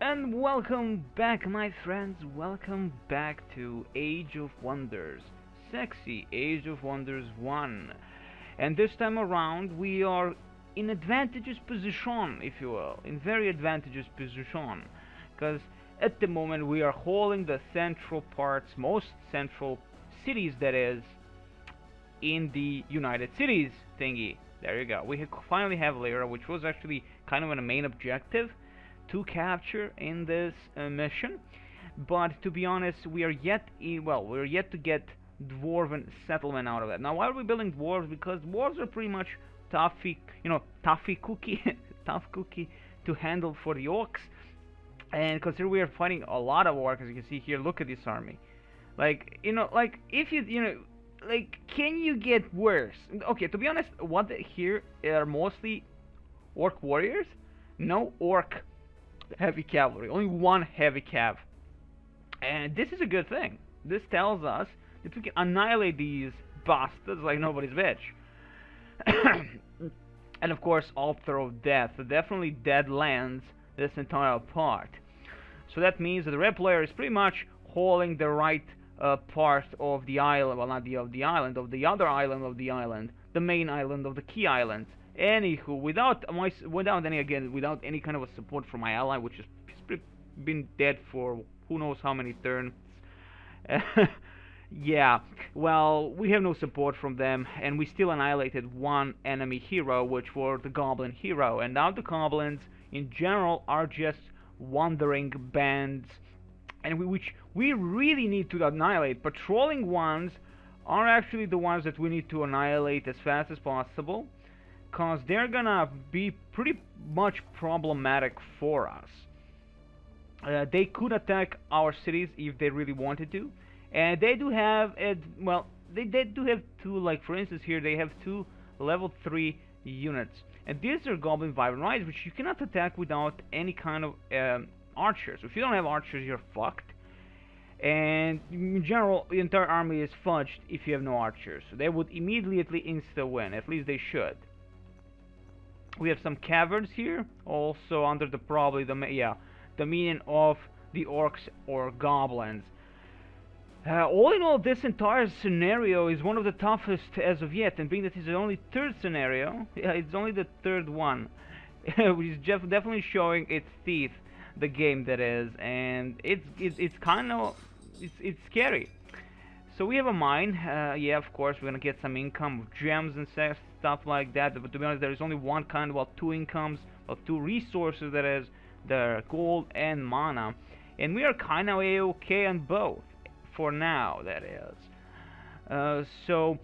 And welcome back, my friends. Welcome back to Age of Wonders, Sexy Age of Wonders 1. And this time around, we are in advantageous position, if you will, in very advantageous position, because at the moment we are holding the central parts, most central cities, that is, in the United Cities thingy. There you go. We finally have Lyra, which was actually kind of a main objective to capture in this mission. But to be honest, we are yet we're yet to get dwarven settlement out of that. Now, why are we building dwarves? Because dwarves are pretty much toughy cookie, tough cookie to handle for the orcs. And consider we are fighting a lot of orcs, as you can see here. Look at this army. Like, if like, can you get worse? Okay, to be honest, what here are mostly orc warriors. No orc heavy cavalry. Only one heavy cav. And this is a good thing. This tells us that we can annihilate these bastards like nobody's bitch. And of course, Altar of Death. So definitely dead lands this entire part. So that means that the red player is pretty much holding the right part of the island. Well, not the island, of the other island of the island. The main island of the key islands. Anywho, without any kind of a support from my ally, which has been dead for who knows how many turns. Yeah, well, we have no support from them, and we still annihilated one enemy hero, which was the goblin hero. And now the goblins, in general, are just wandering bands, and which we really need to annihilate. Patrolling ones are actually the ones that we need to annihilate as fast as possible, because they're gonna be pretty much problematic for us. They could attack our cities if they really wanted to, and they do have they do have two, like for instance here they have two level 3 units, and these are goblin vibrant rides, which you cannot attack without any kind of archers. If you don't have archers, you're fucked. And in general, the entire army is fudged if you have no archers. So they would immediately insta-win. At least they should. We have some caverns here, also under the probably dominion of the orcs or goblins. All in all, this entire scenario is one of the toughest as of yet, and being that it's the only third scenario, it's only the third one, which is definitely showing its teeth, the game that is, and it's kind of it's scary. So we have a mine. Yeah, of course we're gonna get some income of gems and stuff like that. But to be honest, there is only one kind, well, two incomes, well, two resources, that is, the gold and mana, and we are kind of okay on both for now. That is. So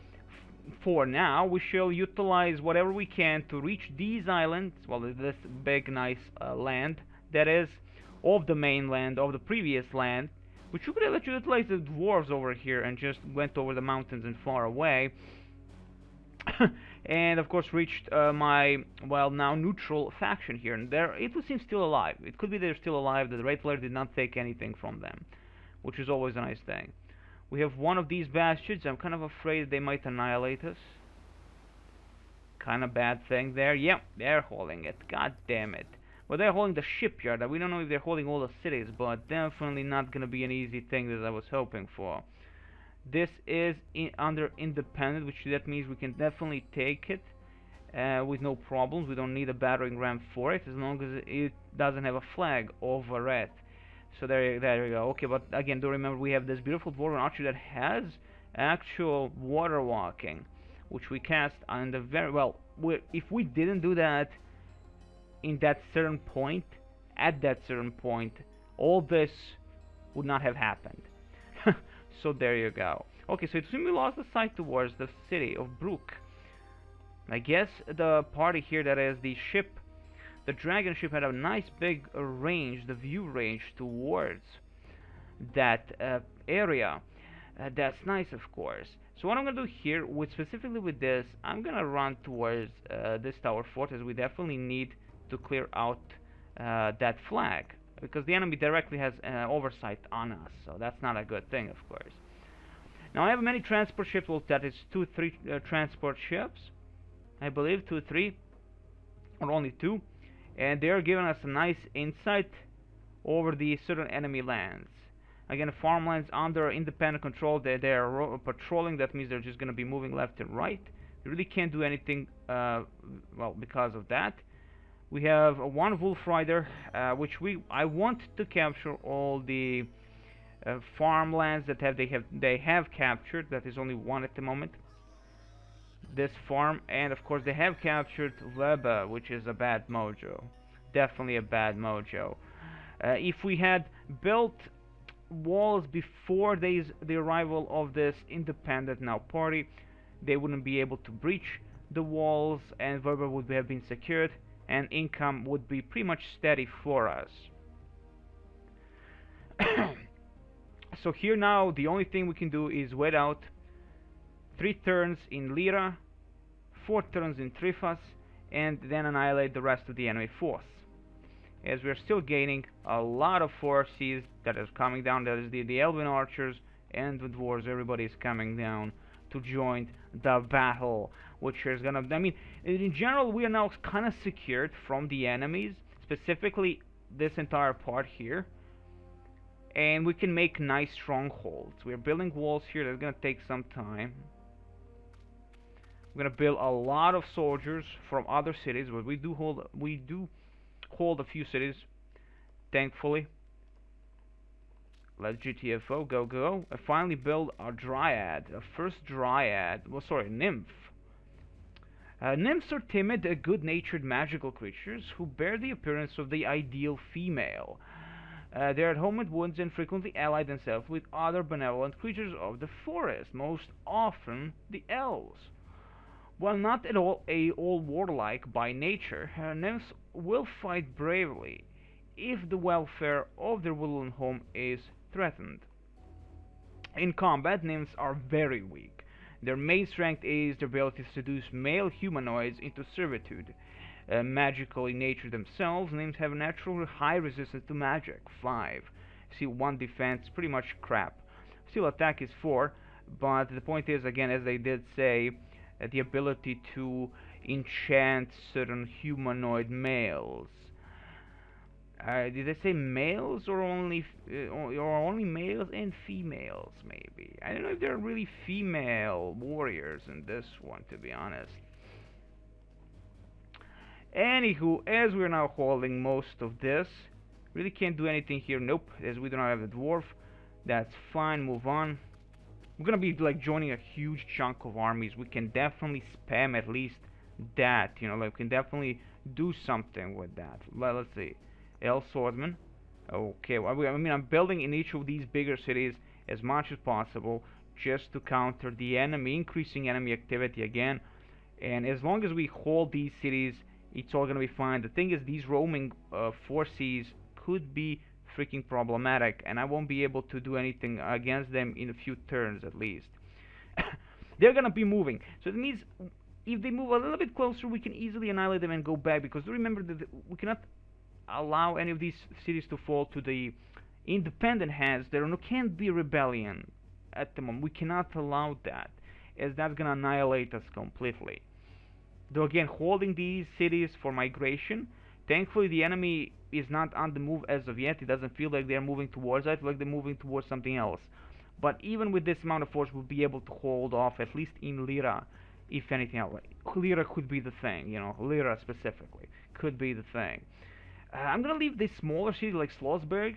for now, we shall utilize whatever we can to reach these islands. Well, this big, nice land that is of the mainland of the previous land, which you could have utilized the dwarves over here and just went over the mountains and far away. And of course reached my, well, now neutral faction here, and there it would seem still alive. It could be they're still alive, that the red player did not take anything from them, which is always a nice thing. We have one of these bastards. I'm kind of afraid they might annihilate us. Kind of bad thing there. Yep, they're holding it. God damn it. Well, they're holding the shipyard. We don't know if they're holding all the cities, but definitely not gonna be an easy thing that I was hoping for. This is under independent, which that means we can definitely take it with no problems. We don't need a battering ram for it, as long as it doesn't have a flag over it. So there you go. Okay, but again, do remember we have this beautiful dwarven archer that has actual water walking, which we cast on the very well. If we didn't do that in that certain point, at that certain point, all this would not have happened. So there you go. Okay, so it seems we lost the sight towards the city of Brook. I guess the party here, that is the ship, the dragon ship, had a nice big range, the view range towards that area. That's nice, of course. So what I'm gonna do here, specifically with this, I'm gonna run towards this tower fort, as we definitely need to clear out that flag, because the enemy directly has oversight on us, so that's not a good thing, of course. Now I have many transport ships. Well, that is 2-3 transport ships, I believe, 2-3, or only 2, and they are giving us a nice insight over the certain enemy lands. Again, farmlands under independent control, they're patrolling. That means they're just going to be moving left and right. They really can't do anything, well, because of that. We have one Wolf Rider, which I want to capture all the farmlands that they have captured. That is only one at the moment. This farm, and of course they have captured Leba, which is a bad mojo. Definitely a bad mojo. If we had built walls before the arrival of this independent now party, they wouldn't be able to breach the walls, and Verba would have been secured, and income would be pretty much steady for us. So here now, the only thing we can do is wait out 3 turns in Lyra, 4 turns in Trifas, and then annihilate the rest of the enemy force. As we are still gaining a lot of forces that is coming down, that is the Elven archers and the dwarves, everybody is coming down to join the battle, which is gonna, I mean, in general we are now kind of secured from the enemies, specifically this entire part here, and we can make nice strongholds. We're building walls here. That's gonna take some time. We're gonna build a lot of soldiers from other cities, but we do hold a few cities, thankfully. Let's GTFO, go. I finally build our Dryad, a first Dryad, well sorry, Nymph. Nymphs are timid, good-natured magical creatures who bear the appearance of the ideal female. They are at home at woods and frequently ally themselves with other benevolent creatures of the forest, most often the elves. While not at all warlike by nature, nymphs will fight bravely if the welfare of their woodland home is threatened. In combat, nymphs are very weak. Their main strength is their ability to seduce male humanoids into servitude. Magical in nature themselves, nymphs have a natural high resistance to magic, 5. See, 1 defense, pretty much crap. Still, attack is 4, but the point is, again, as they did say, the ability to enchant certain humanoid males. Did they say males or only males and females? Maybe I don't know if there are really female warriors in this one, to be honest. Anywho, as we're now holding most of this, really can't do anything here. Nope, as we do not have the dwarf. That's fine. Move on. We're gonna be like joining a huge chunk of armies. We can definitely spam at least that, you know, like we can definitely do something with that. Let's see. L Swordsman. Okay, well, I mean, I'm building in each of these bigger cities as much as possible just to counter the enemy, increasing enemy activity again. And as long as we hold these cities, it's all gonna be fine. The thing is, these roaming forces could be freaking problematic, and I won't be able to do anything against them in a few turns at least. They're gonna be moving, so it means if they move a little bit closer, we can easily annihilate them and go back, because remember that we cannot allow any of these cities to fall to the independent hands. There can't be rebellion at the moment. We cannot allow that, as that's gonna annihilate us completely. Though again, holding these cities for migration, thankfully the enemy is not on the move as of yet. It doesn't feel like they're moving towards us, like they're moving towards something else. But even with this amount of force, we'll be able to hold off, at least in Lyra, if anything else. Lyra could be the thing, you know, Lyra specifically could be the thing. I'm gonna leave this smaller city like Slosberg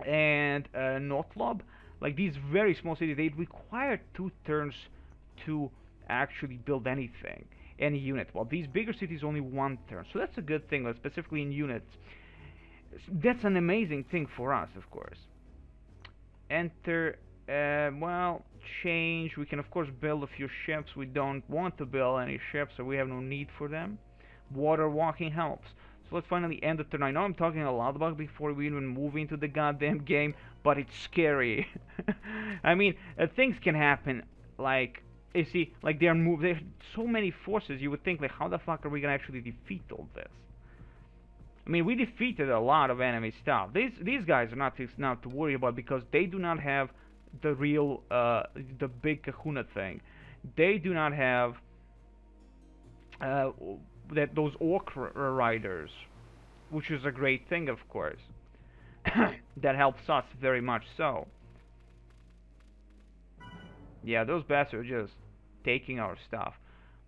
and Notlob, like these very small cities. They require 2 turns to actually build anything, any unit, while these bigger cities only 1 turn. So that's a good thing, like specifically in units. That's an amazing thing for us, of course. Enter, well, change. We can of course build a few ships. We don't want to build any ships, so we have no need for them. Water walking helps. So let's finally end the turn. I know I'm talking a lot about before we even move into the goddamn game, but it's scary. I mean, things can happen, like, you see, like there's so many forces, you would think, like, how the fuck are we gonna actually defeat all this? I mean, we defeated a lot of enemy stuff. These guys are not to worry about, because they do not have the real, the big kahuna thing. They do not have those orc riders, which is a great thing, of course. That helps us very much so. Yeah, those bastards are just taking our stuff,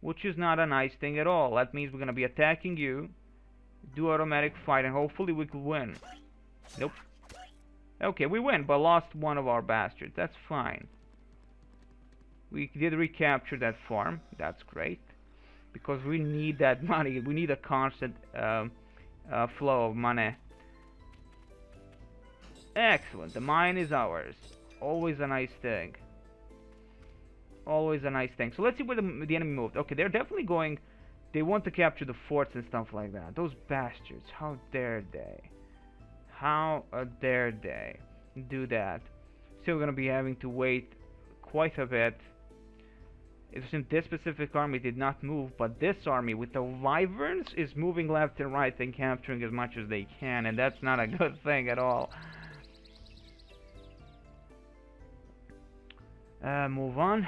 which is not a nice thing at all. That means we're gonna be attacking you, do automatic fight, and hopefully we could win. Nope. Okay, we win, but lost one of our bastards. That's fine. We did recapture that farm. That's great. Because we need that money. We need a constant flow of money. Excellent. The mine is ours. Always a nice thing. Always a nice thing. So let's see where the enemy moved. Okay, they're definitely going... They want to capture the forts and stuff like that. Those bastards. How dare they? How dare they do that? Still gonna be having to wait quite a bit. It seems this specific army did not move, but this army with the wyverns is moving left and right and capturing as much as they can, and that's not a good thing at all. Move on.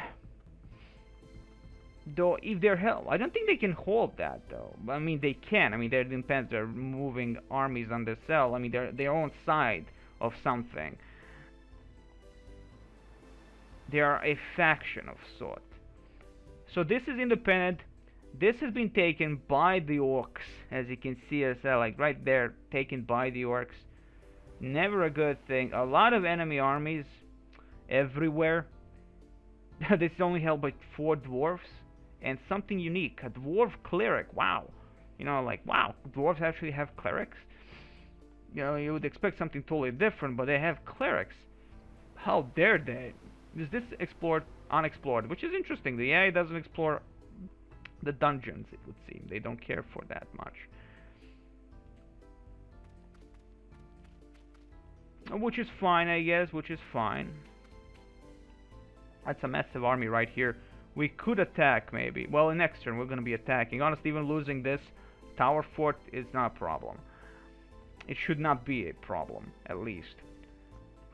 Though, if they're held, I don't think they can hold that, though. I mean, they can. I mean, they're depends. They're moving armies on the cell. I mean, they're their own side of something. They are a faction of sort. So this is independent. This has been taken by the orcs, as you can see, as like right there, taken by the orcs. Never a good thing. A lot of enemy armies everywhere. This is only held by 4 dwarves. And something unique, a dwarf cleric. Wow, you know, like wow, dwarves actually have clerics. You know, you would expect something totally different, but they have clerics. How dare they? Is this explored, unexplored? Which is interesting. The AI doesn't explore the dungeons. It would seem they don't care for that much. Which is fine, I guess. Which is fine. That's a massive army right here. We could attack, maybe. Well, in next turn, we're going to be attacking. Honestly, even losing this tower fort is not a problem. It should not be a problem, at least.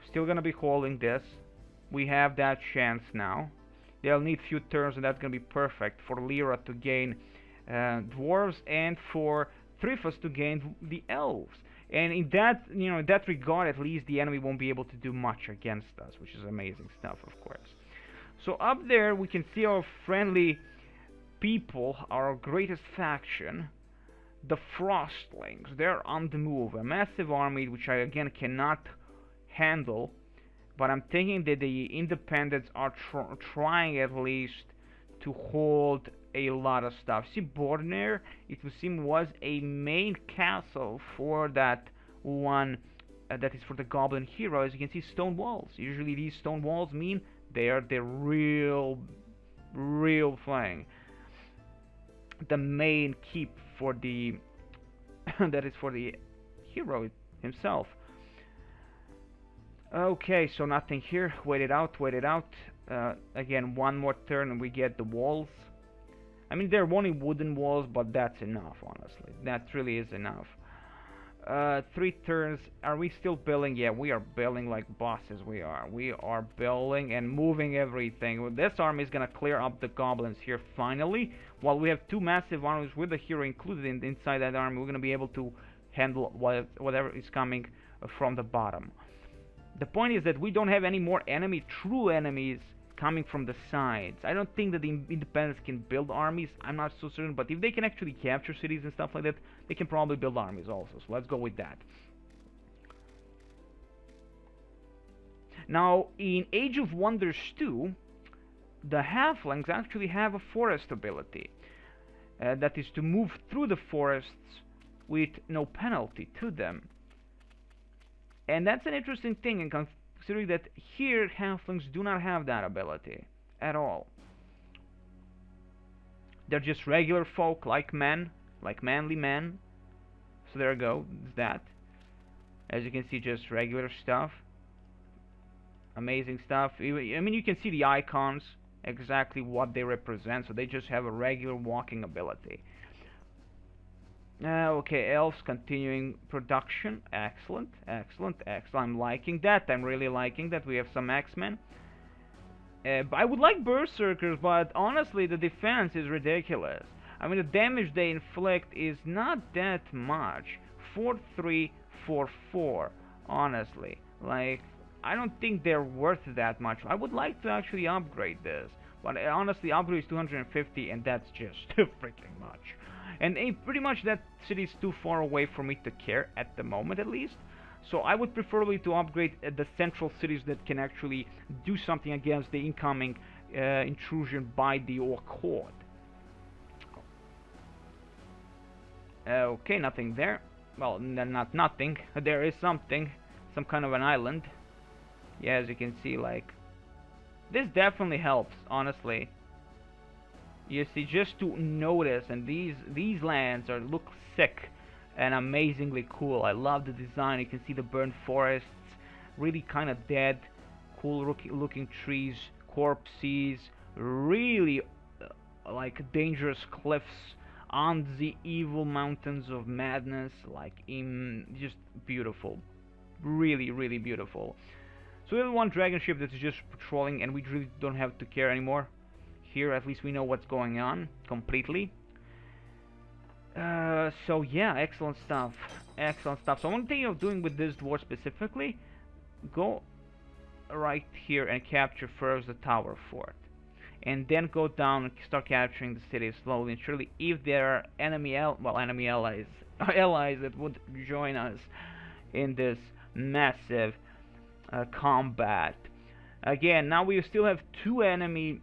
Still going to be holding this. We have that chance now. They'll need few turns, and that's going to be perfect for Lyra to gain dwarves and for Thrifus to gain the elves. And in that, you know, in that regard, at least the enemy won't be able to do much against us, which is amazing stuff, of course. So up there we can see our friendly people, our greatest faction, the Frostlings. They're on the move, a massive army which I again cannot handle, but I'm thinking that the independents are trying at least to hold a lot of stuff. See, Bornir, it would seem, was a main castle for that one that is for the goblin hero. As you can see, stone walls. Usually these stone walls mean they are the real thing. The main keep for the that is for the hero himself. Okay, so nothing here. Wait it out, wait it out. Again, one more turn and we get the walls. I mean, they're only wooden walls, but that's enough, honestly. That really is enough. 3 turns. Are we still building? Yeah, we are building like bosses. We are building and moving everything. This army is gonna clear up the goblins here finally. While we have 2 massive armies with the hero included inside that army, we're gonna be able to handle whatever is coming from the bottom. The point is that we don't have any more true enemies coming from the sides. I don't think that the independents can build armies. I'm not so certain, but if they can actually capture cities and stuff like that, they can probably build armies also. So let's go with that. Now, in Age of Wonders 2, the halflings actually have a forest ability. That is to move through the forests with no penalty to them. And that's an interesting thing, and considering that here halflings do not have that ability at all. They're just regular folk, like men, like manly men. So there you go, it's that. As you can see, just regular stuff. Amazing stuff. I mean, you can see the icons, exactly what they represent, so they just have a regular walking ability. Okay, elves continuing production. Excellent, excellent, excellent. I'm liking that. I'm really liking that. We have some X-Men. I would like berserkers, but honestly, the defense is ridiculous. I mean, the damage they inflict is not that much. 4-3, 4-4. honestly. Like, I don't think they're worth that much. I would like to actually upgrade this, but honestly, upgrade is 250, and that's just freaking much. And pretty much that city is too far away for me to care at the moment, at least. So I would preferably to upgrade the central cities that can actually do something against the incoming intrusion by the Orc Horde. Okay, nothing there. Well, not nothing. There is something. Some kind of an island. Yeah, as you can see, like... This definitely helps, honestly. You see, just to notice, and these lands look sick and amazingly cool. I love the design. You can see the burnt forests, really kind of dead, cool looking trees, corpses, really like dangerous cliffs on the evil mountains of madness, like just beautiful, really beautiful. So we have one dragon ship that's just patrolling, and we really don't have to care anymore. Here, at least we know what's going on completely. So yeah, excellent stuff. Excellent stuff. So one thing of doing with this dwarf specifically, go right here and capture first the tower fort, and then go down and start capturing the city slowly and surely. If there are enemy allies that would join us in this massive combat. Again, now we still have two enemy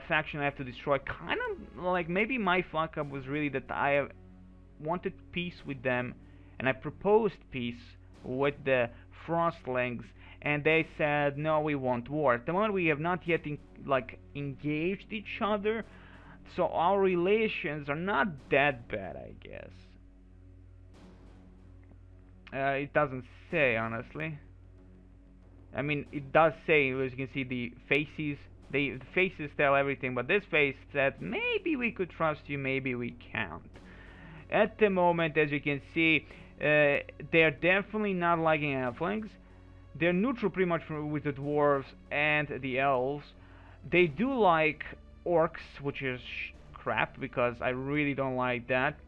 faction I have to destroy. Kind of like maybe my fuck up was really that I wanted peace with them, and I proposed peace with the Frostlings, and they said no, we want war. At the moment we have not yet engaged each other, so our relations are not that bad, I guess. It doesn't say, honestly. I mean, it does say, as you can see, the faces. The faces tell everything, but this face said maybe we could trust you, maybe we can't. At the moment, as you can see, they're definitely not liking halflings. They're neutral pretty much with the dwarves and the elves. They do like orcs, which is crap, because I really don't like that.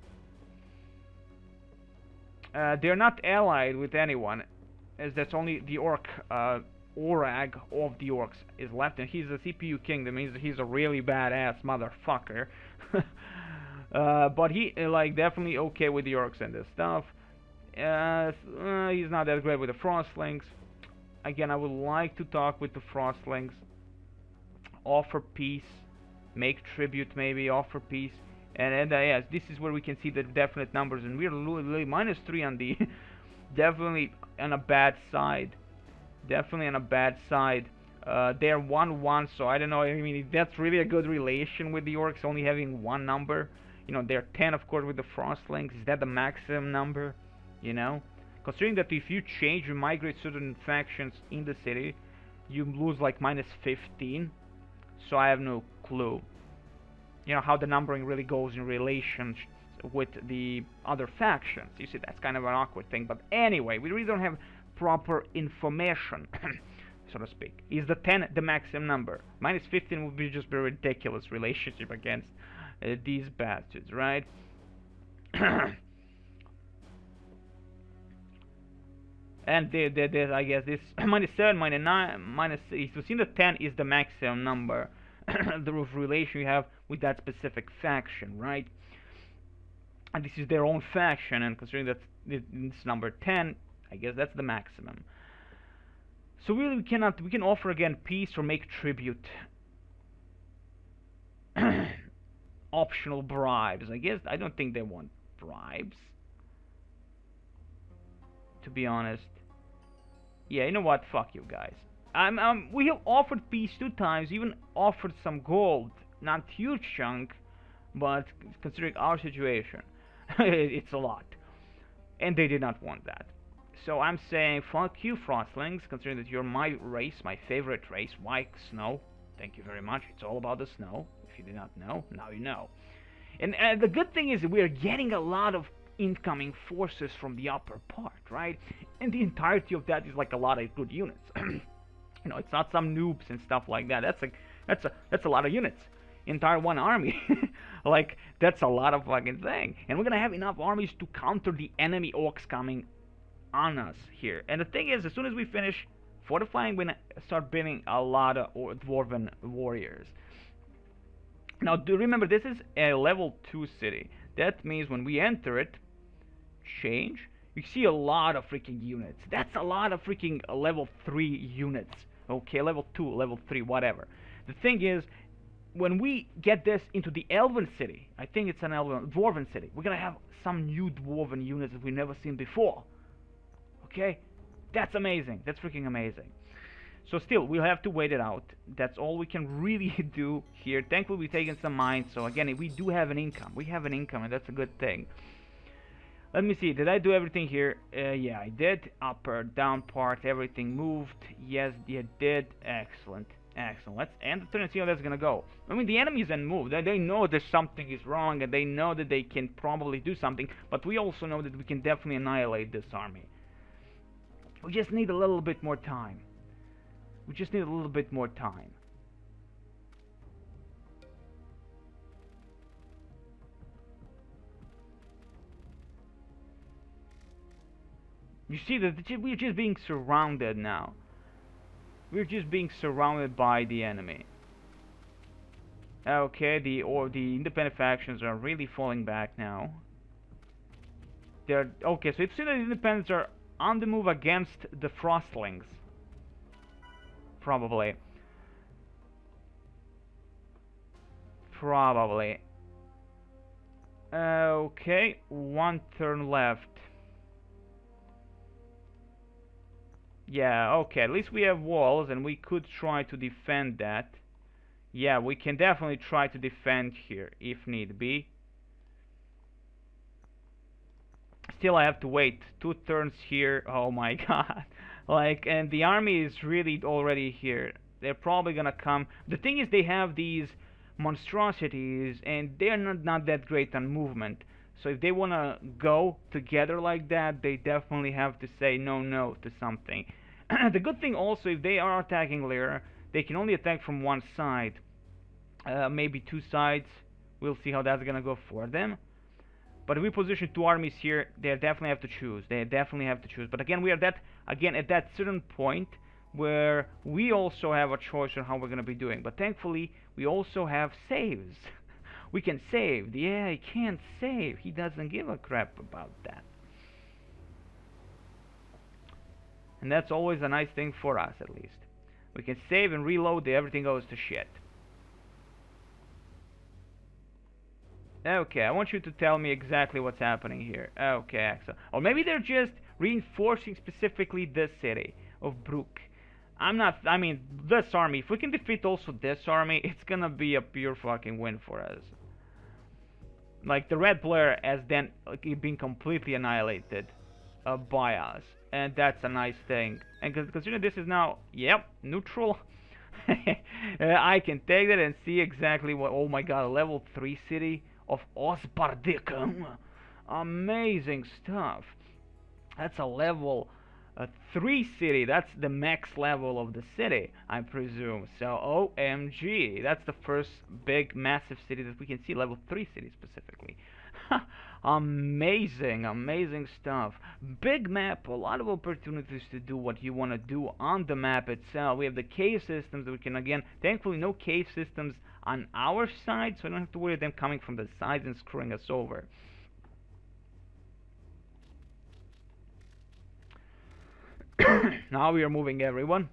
They're not allied with anyone, as that's only the orc Orag of the orcs is left, and he's a CPU king. That means he's a really badass motherfucker. But he definitely okay with the orcs and this stuff. He's not that great with the Frostlings. Again, I would like to talk with the Frostlings, offer peace, make tribute, maybe offer peace, and yes, this is where we can see the definite numbers, and we're really -3 on the definitely on a bad side. Definitely on a bad side. They're 1-1, so I don't know. I mean, that's really a good relation with the orcs, only having one number. You know, they're 10, of course, with the Frostlings. Is that the maximum number? You know, considering that if you change, you migrate certain factions in the city, you lose like -15. So I have no clue. You know how the numbering really goes in relation with the other factions. You see, that's kind of an awkward thing. But anyway, we really don't have proper information, so to speak. Is the 10 the maximum number? -15 would be just a ridiculous relationship against these bastards, right? And I guess this -7, -9, -6. So, seeing the 10 is the maximum number, the relation you have with that specific faction, right? And this is their own faction, and considering that it's number 10, I guess that's the maximum. So really, we can offer again peace or make tribute. Optional bribes. I guess I don't think they want bribes, to be honest. Yeah, you know what? Fuck you guys. We have offered peace 2 times, even offered some gold. Not huge chunk, but considering our situation, it's a lot. And they did not want that. So I'm saying, fuck you, Frostlings, considering that you're my race, my favorite race. Why snow? Thank you very much. It's all about the snow. If you did not know, now you know. And the good thing is we are getting a lot of incoming forces from the upper part, right? And the entirety of that is like a lot of good units. You know, it's not some noobs and stuff like that. That's a lot of units. Entire one army. Like, that's a lot of fucking thing. And we're gonna have enough armies to counter the enemy orcs coming on us here. And the thing is, as soon as we finish fortifying, we're gonna start building a lot of dwarven warriors. Now, do remember, this is a level 2 city. That means when we enter it, change, you see a lot of freaking units. That's a lot of freaking level 3 units. Okay, level 2, level 3, whatever. The thing is, when we get this into the Elven city, I think it's an Dwarven city, we're gonna have some new Dwarven units that we've never seen before. Okay? That's amazing. That's freaking amazing. So still, we'll have to wait it out. That's all we can really do here. Thankfully, we've taken some mines. So again, we do have an income. We have an income, and that's a good thing. Let me see. Did I do everything here? Yeah, I did. Upper, down part, everything moved. Yes, you did. Excellent. Excellent. Let's end the turn and see how that's gonna go. I mean, the enemies then move. They know that something is wrong, and they know that they can probably do something. But we also know that we can definitely annihilate this army. We just need a little bit more time. We just need a little bit more time. You see that we're just being surrounded now. We're just being surrounded by the enemy. Okay, the independent factions are really falling back now. They're okay. So it's the independents are on the move against the Frostlings. Probably. Okay, one turn left. Yeah, okay, at least we have walls and we could try to defend that. Yeah, we can definitely try to defend here if need be. Still, I have to wait 2 turns here. Oh my god. Like, and the army is really already here. They're probably gonna come. The thing is, they have these monstrosities and they're not that great on movement. So if they wanna go together like that, they definitely have to say no to something. The good thing also, if they are attacking Lyra, they can only attack from one side. Maybe 2 sides. We'll see how that's gonna go for them. But if we position 2 armies here, they definitely have to choose. They definitely have to choose. But again, we are at that certain point where we also have a choice on how we're gonna be doing. But thankfully, we also have saves. We can save. Yeah, he can't save. He doesn't give a crap about that. And that's always a nice thing for us, at least. We can save and reload, everything goes to shit. Okay, I want you to tell me exactly what's happening here. Okay, excellent. Or maybe they're just reinforcing specifically this city of Brook. I mean, this army. If we can defeat also this army, it's gonna be a pure fucking win for us. Like, the red player has then been completely annihilated by us. And that's a nice thing. And considering this is now, yep, neutral. I can take that and see exactly what, oh my god, a level 3 city of Osbardicum. Amazing stuff. That's a level 3 city. That's the max level of the city, I presume. So, OMG. That's the first big, massive city that we can see. Level 3 city specifically. Amazing, amazing stuff. Big map, a lot of opportunities to do what you want to do on the map itself. We have the cave systems that we can, again, thankfully no cave systems on our side, so I don't have to worry about them coming from the sides and screwing us over. Now we are moving everyone.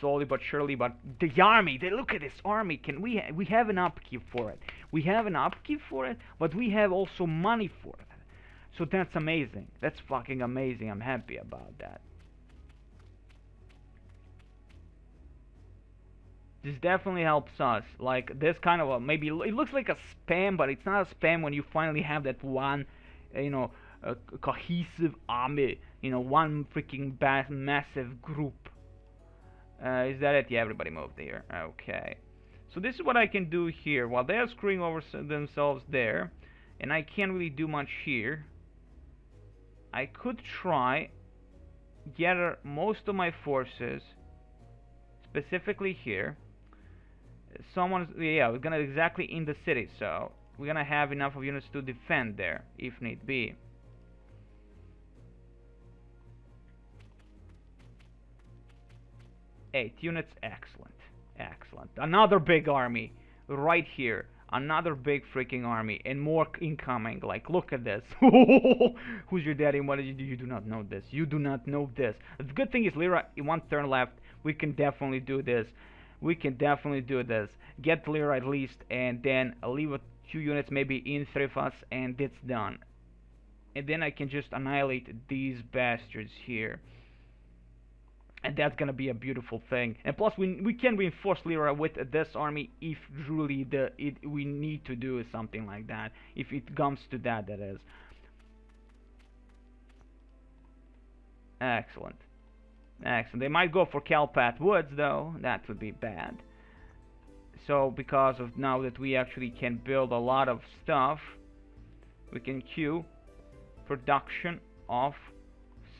Slowly but surely, but the army, look at this army. We have an upkeep for it. We have an upkeep for it, but we have also money for it. So that's amazing. That's fucking amazing. I'm happy about that. This definitely helps us. Like, this kind of maybe it looks like a spam, but it's not a spam when you finally have that one, a cohesive army. One freaking massive group. Is that it? Yeah, everybody moved here. Okay. So this is what I can do here. While they're screwing over themselves there, and I can't really do much here, I could try gather most of my forces, specifically here. We're gonna exactly in the city, so we're gonna have enough of units to defend there, if need be. 8 units. Excellent. Excellent. Another big army right here. Another big freaking army and more incoming. Like, look at this. Who's your daddy? What did you do? You do not know this. You do not know this. The good thing is, Lyra, in 1 turn left, we can definitely do this. We can definitely do this. Get Lyra at least, and then leave a few units maybe in Thrifas, and it's done. And then I can just annihilate these bastards here. And that's gonna be a beautiful thing. And plus, we can reinforce Lyra with this army if truly we need to do something like that. If it comes to that, that is. Excellent. Excellent. They might go for Calpat Woods, though. That would be bad. So, because of now that we actually can build a lot of stuff, we can queue production of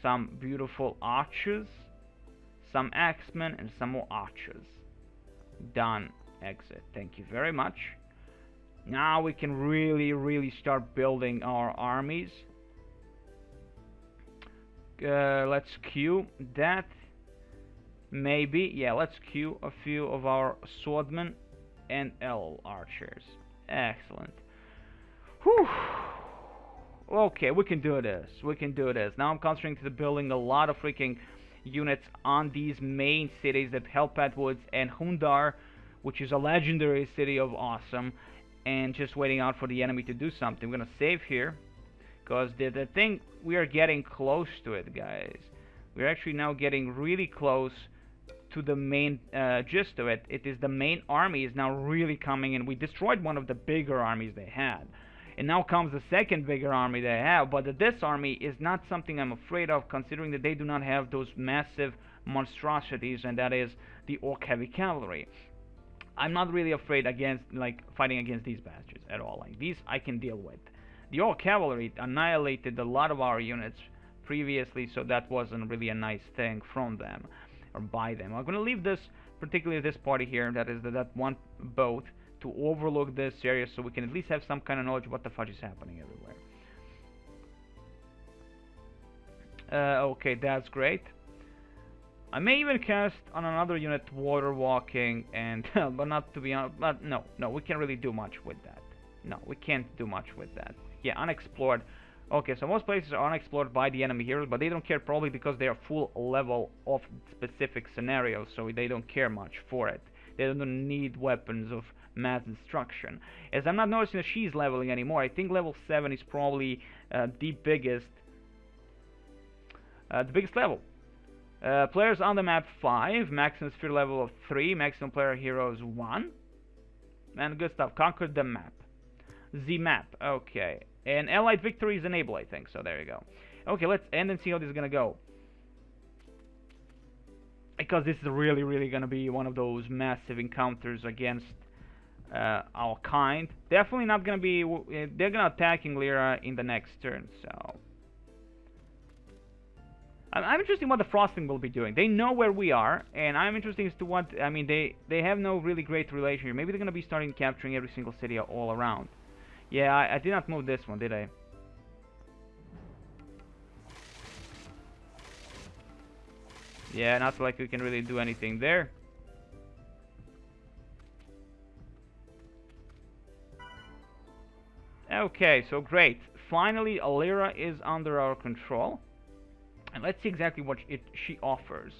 some beautiful archers, some axemen, and some more archers. Done. Exit. Thank you very much. Now we can really start building our armies. Let's queue that. Maybe, yeah, let's queue a few of our swordmen and L archers. Excellent. Whew. Okay, we can do this. We can do this. Now I'm concentrating to building a lot of freaking units on these main cities, that Hellpat Woods and Hundar, which is a legendary city of awesome, and just waiting out for the enemy to do something. We're gonna save here, because the thing, we are getting close to it, guys. We're actually now getting really close to the main gist of it. It is the main army is now really coming in. We destroyed one of the bigger armies they had. And now comes the second bigger army they have, but this army is not something I'm afraid of, considering that they do not have those massive monstrosities, and that is the Orc Heavy Cavalry. I'm not really afraid against, like, fighting against these bastards at all. Like, these I can deal with. The Orc Cavalry annihilated a lot of our units previously, so that wasn't really a nice thing from them, or by them. I'm gonna leave this, particularly this party here, that is that one boat, to overlook this area, so we can at least have some kind of knowledge of what the fudge is happening everywhere. Okay, that's great. I may even cast on another unit water walking, and but not to be honest, but no, we can't really do much with that. No, we can't do much with that. Yeah, unexplored. Okay, so most places are unexplored by the enemy heroes, but they don't care, probably because they are full level of specific scenarios, so they don't care much for it. They don't need weapons of mass destruction. As I'm not noticing that she's leveling anymore, I think level 7 is probably the biggest level. Players on the map 5, maximum sphere level of 3, maximum player heroes 1, and good stuff. Conquered the map. The map, okay. And allied victories enable, I think, so there you go. Okay, let's end and see how this is gonna go. Because this is really gonna be one of those massive encounters against our kind. Definitely not gonna be, they're gonna attacking Lyra in the next turn, so I'm interested in what the Frosting will be doing. They know where we are, and I'm interested as to what, I mean, they have no really great relationship. Maybe they're gonna be starting capturing every single city all around. Yeah, I did not move this one, did I? Yeah, not like we can really do anything there. Okay, so great. Finally, Lyra is under our control. And let's see exactly what she offers.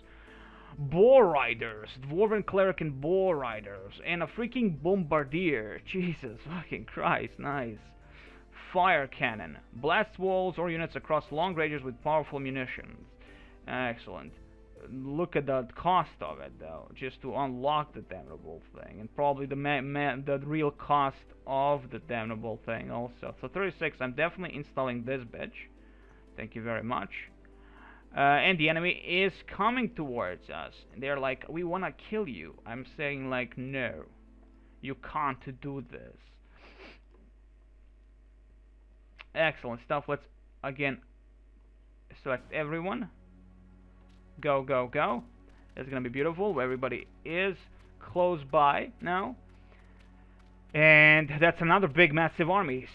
Boar Riders, Dwarven Cleric and Boar Riders, and a freaking Bombardier. Jesus fucking Christ, nice. Fire Cannon, blast walls or units across long ranges with powerful munitions. Excellent. Look at the cost of it, though, just to unlock the damnable thing, and probably the real cost of the damnable thing also. So 36, I'm definitely installing this bitch. Thank you very much. And the enemy is coming towards us. They're like, we want to kill you. I'm saying, like, no, you can't do this. Excellent stuff. Let's again select everyone. Go, go, go. It's gonna be beautiful. Everybody is close by now. And that's another big, massive armies.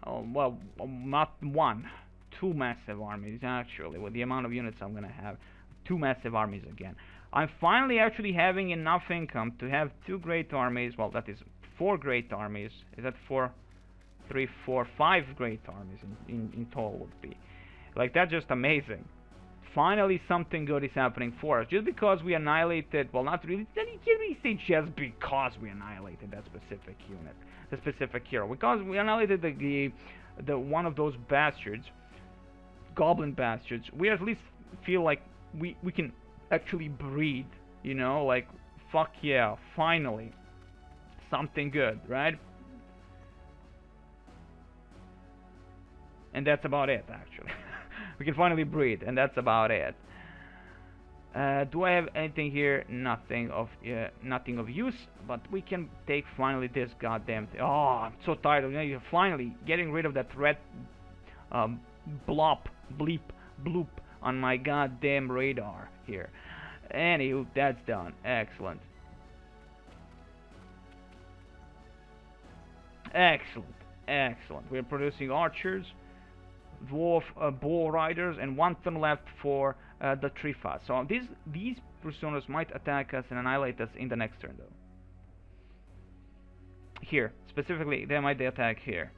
Oh, well, not one. Two massive armies, actually, with the amount of units I'm gonna have. two massive armies again. I'm finally actually having enough income to have two great armies. Well, that is four great armies. Is that four? Three, four, five great armies in total would be. Like, that's just amazing. Finally, something good is happening for us. Just because we annihilated, well, not really. Can we say just because we annihilated that specific unit, the specific hero? Because we annihilated the one of those bastards, goblin bastards. We at least feel like we can actually breathe. You know, like, fuck yeah, finally, something good, right? And that's about it, actually. We can finally breathe, and that's about it. Do I have anything here? Nothing of use, but we can take finally this goddamn thing. Oh, I'm so tired of finally getting rid of that red bleep bloop on my goddamn radar here. Anywho, that's done. Excellent. Excellent. We're producing archers, dwarf bull riders, and one turn left for the Trifa. So these personas might attack us and annihilate us in the next turn, though. Here, specifically, they might attack here.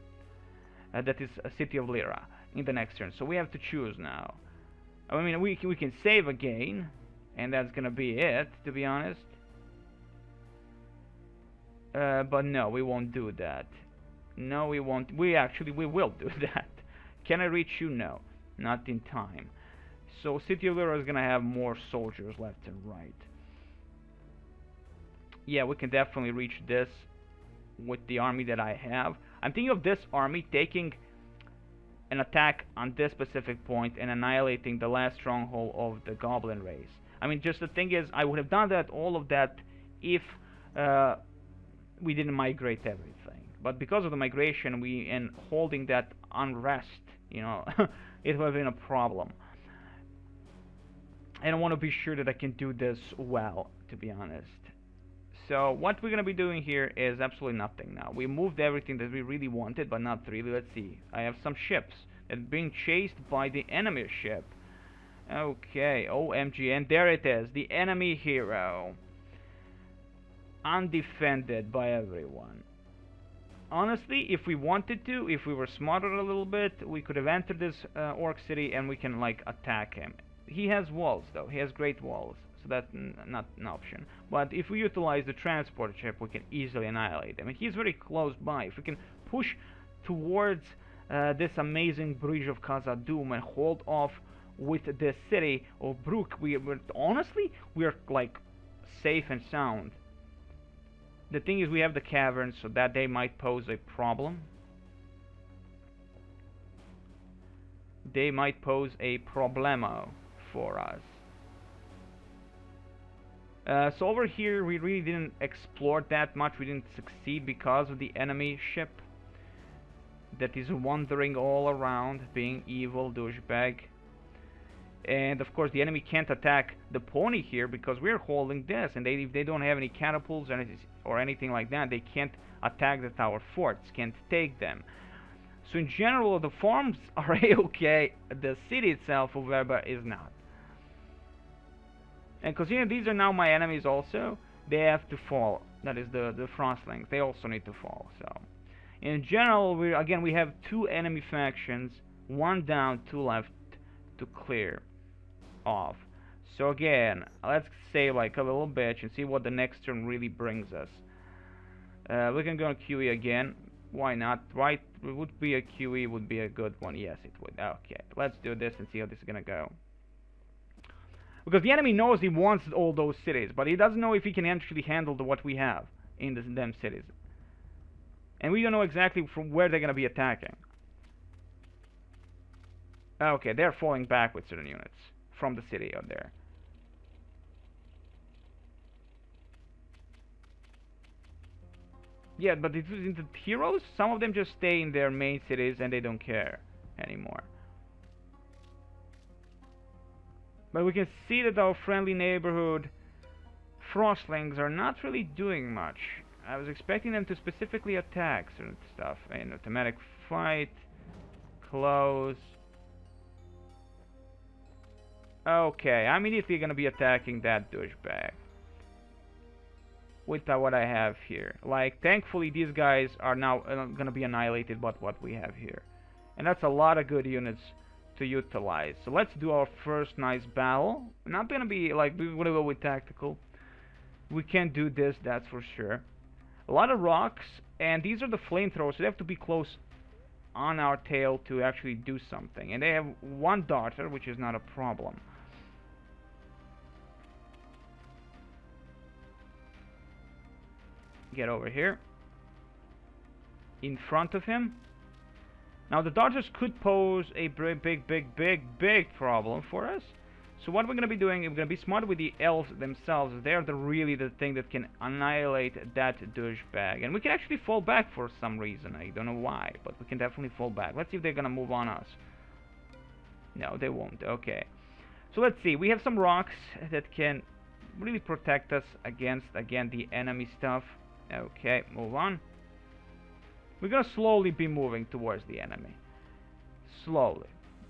That is a city of Lyra in the next turn. So we have to choose now. I mean, we can save again, and that's gonna be it, to be honest. But no, we won't do that. No, we won't. We will do that. Can I reach you? No, not in time. So City of Lyra is gonna have more soldiers left and right. Yeah, we can definitely reach this with the army that I have. I'm thinking of this army taking an attack on this specific point and annihilating the last stronghold of the goblin race. I mean, just the thing is, I would have done all of that if we didn't migrate everything. But because of the migration and holding that unrest, you know, it would have been a problem. And I want to be sure that I can do this well, to be honest. So what we're going to be doing here is absolutely nothing now. We moved everything that we really wanted, but not really. Let's see. I have some ships that are being chased by the enemy ship. Okay, OMG, and there it is, the enemy hero. Undefended by everyone. Honestly, if we wanted to, if we were smarter a little bit, we could have entered this orc city and we can, like, attack him. He has walls, though. He has great walls, so that's not an option. But if we utilize the transport ship, we can easily annihilate him. And he's very close by. If we can push towards this amazing bridge of Khazad-dûm and hold off with the city of Brook, honestly, we're, like, safe and sound. The thing is, we have the caverns, so that they might pose a problem. They might pose a problemo for us. So over here, we really didn't explore that much. We didn't succeed because of the enemy ship that is wandering all around, being evil douchebag. And of course, the enemy can't attack the pony here because we're holding this, and if they don't have any catapults or anything like that, they can't attack the tower forts, can't take them. So in general, the farms are okay. The city itself, however, is not. And considering these are now my enemies also, they have to fall. That is the Frostlings. They also need to fall. So in general, we have two enemy factions, one down, two left to clear off. So again, let's say like a little bitch and see what the next turn really brings us. We can go on QE again. Why not? Right? It would be a QE, would be a good one. Yes, it would. Okay, let's do this and see how this is gonna go. Because the enemy knows he wants all those cities, but he doesn't know if he can actually handle what we have in them cities. And we don't know exactly from where they're gonna be attacking. Okay, they're falling back with certain units from the city out there. Yeah, but in the heroes, some of them just stay in their main cities and they don't care anymore. But we can see that our friendly neighborhood Frostlings are not really doing much. I was expecting them to specifically attack certain stuff. An automatic fight, close. Okay, I'm immediately gonna be attacking that douchebag with what I have here. Like, thankfully these guys are now gonna be annihilated by what we have here. And that's a lot of good units to utilize. So let's do our first nice battle. We're not gonna be like, we're gonna go with tactical. We can do this, that's for sure. A lot of rocks, and these are the flamethrowers, so they have to be close on our tail to actually do something. And they have one darter, which is not a problem. Get over here. In front of him. Now the darters could pose a big problem for us. So what we're going to be doing, we're going to be smart with the elves themselves. They're really the thing that can annihilate that douchebag. And we can actually fall back for some reason. I don't know why, but we can definitely fall back. Let's see if they're going to move on us. No, they won't. Okay. So let's see. We have some rocks that can really protect us against, again, the enemy stuff. Okay, move on. We're going to slowly be moving towards the enemy. Slowly.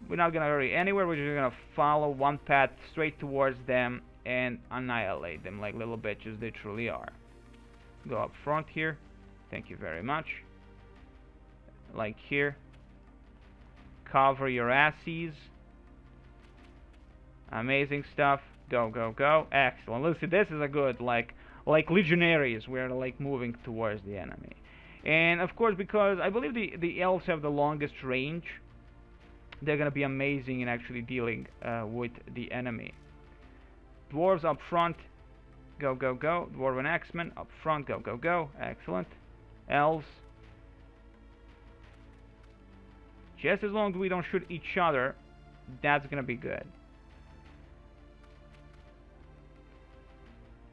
We're not going to hurry anywhere. We're just going to follow one path straight towards them and annihilate them like little bitches they truly are. Go up front here. Thank you very much. Like here. Cover your asses. Amazing stuff. Go, go, go. Excellent. Listen, this is a good, like legionaries. We're like moving towards the enemy. And of course, because I believe the elves have the longest range, they're going to be amazing in actually dealing with the enemy. Dwarves up front. Go, go, go. Dwarven Axemen up front. Go, go, go. Excellent. Elves. Just as long as we don't shoot each other, that's going to be good.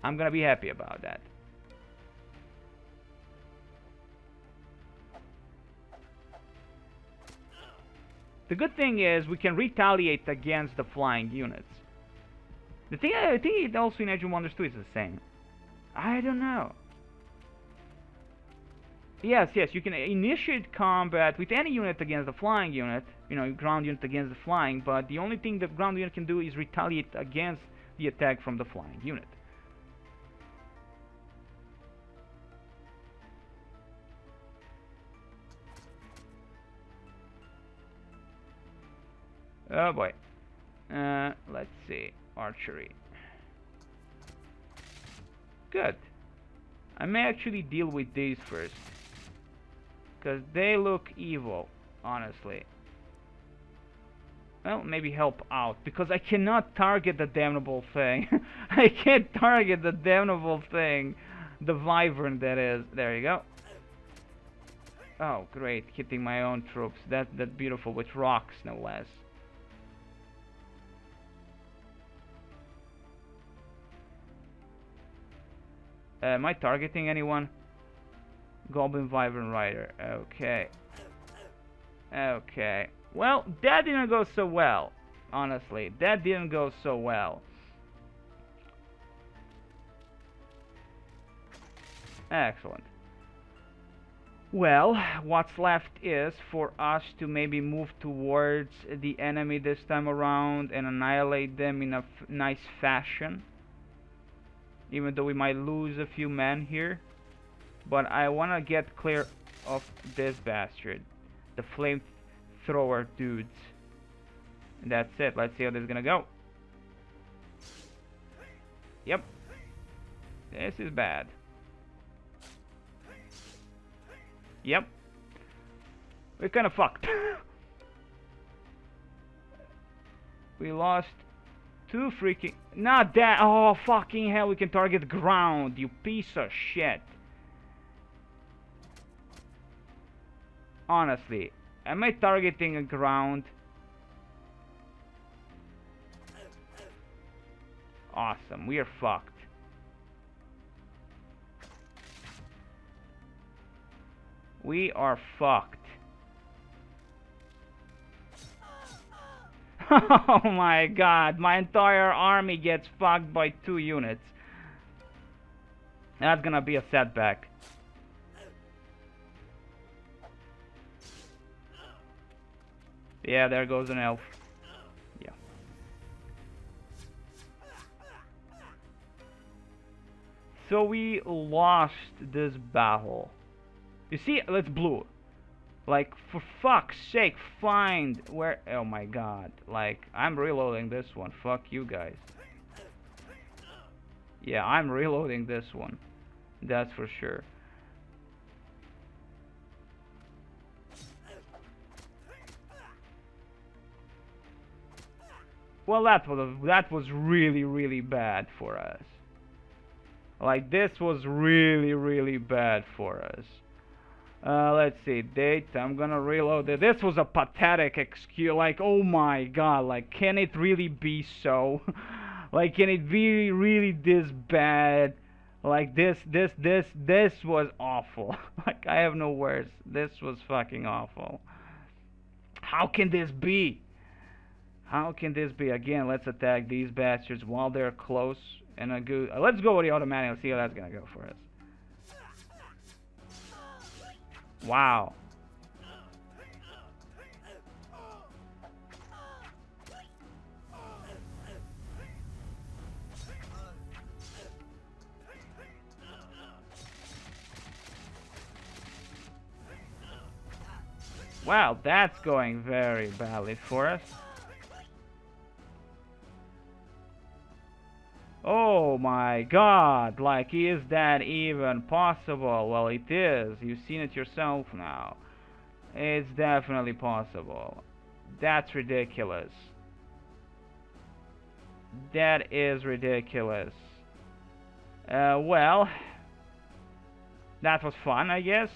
I'm going to be happy about that. The good thing is we can retaliate against the flying units. The thing I think it also in Age of Wonders 2 is the same. I don't know. Yes, you can initiate combat with any unit against the flying unit, you know, ground unit against the flying, but the only thing the ground unit can do is retaliate against the attack from the flying unit. Oh boy. Let's see. Archery. Good. I may actually deal with these first. Because they look evil, honestly. Well, maybe help out. Because I cannot target the damnable thing. I can't target the damnable thing. The wyvern, that is. There you go. Oh, great. Hitting my own troops. That's beautiful. With rocks, no less. Am I targeting anyone? Goblin Wyvern Rider. Okay. Okay. Well, that didn't go so well. Honestly, that didn't go so well. Excellent. Well, what's left is for us to maybe move towards the enemy this time around and annihilate them in a nice fashion. Even though we might lose a few men here. But I want to get clear of this bastard. The flamethrower dudes. And that's it. Let's see how this is gonna go. Yep. This is bad. Yep. We're kinda fucked. We lost two freaking... Not that... Oh, fucking hell, we can target ground, you piece of shit. Honestly, am I targeting a ground? Awesome, we are fucked. We are fucked. Oh my god, my entire army gets fucked by 2 units. That's gonna be a setback. Yeah, there goes an elf. Yeah. So we lost this battle. You see, let's blue. Like, for fuck's sake, find where... Oh my god. Like, I'm reloading this one. Fuck you guys. Yeah, I'm reloading this one. That's for sure. Well, that was really, really bad for us. Like, this was really, really bad for us. Let's see, date, I'm gonna reload it. This was a pathetic excuse, like, oh my god, like, can it really be so? Like, can it be really this bad? Like, this was awful. Like, I have no words. This was fucking awful. How can this be? How can this be? Again, let's attack these bastards while they're close. And let's go with the automatic and see how that's gonna go for us. Wow. Wow, that's going very badly for us. Oh my god, like, is that even possible? Well, it is. You've seen it yourself now. It's definitely possible. That's ridiculous. That is ridiculous. Well, that was fun, I guess.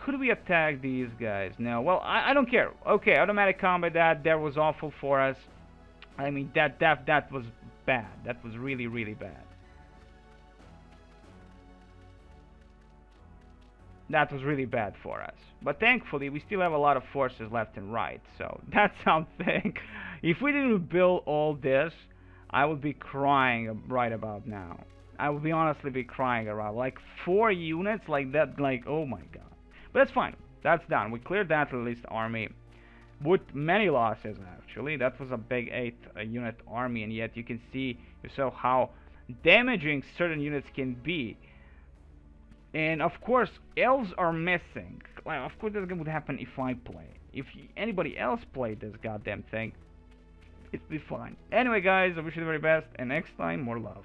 Could we attack these guys? No. Well, I don't care. Okay, automatic combat. That was awful for us. I mean, that was bad. That was really, really bad. That was really bad for us. But thankfully, we still have a lot of forces left and right. So that's something. If we didn't build all this, I would be crying right about now. I would be honestly be crying around. Like 4 units like that. Like, oh my god. But that's fine. That's done. We cleared that released army with many losses, actually. That was a big 8-unit army, and yet you can see yourself how damaging certain units can be. And of course, elves are missing. Like, of course, that would happen if I play. If anybody else played this goddamn thing, it'd be fine. Anyway, guys, I wish you the very best, and next time, more love.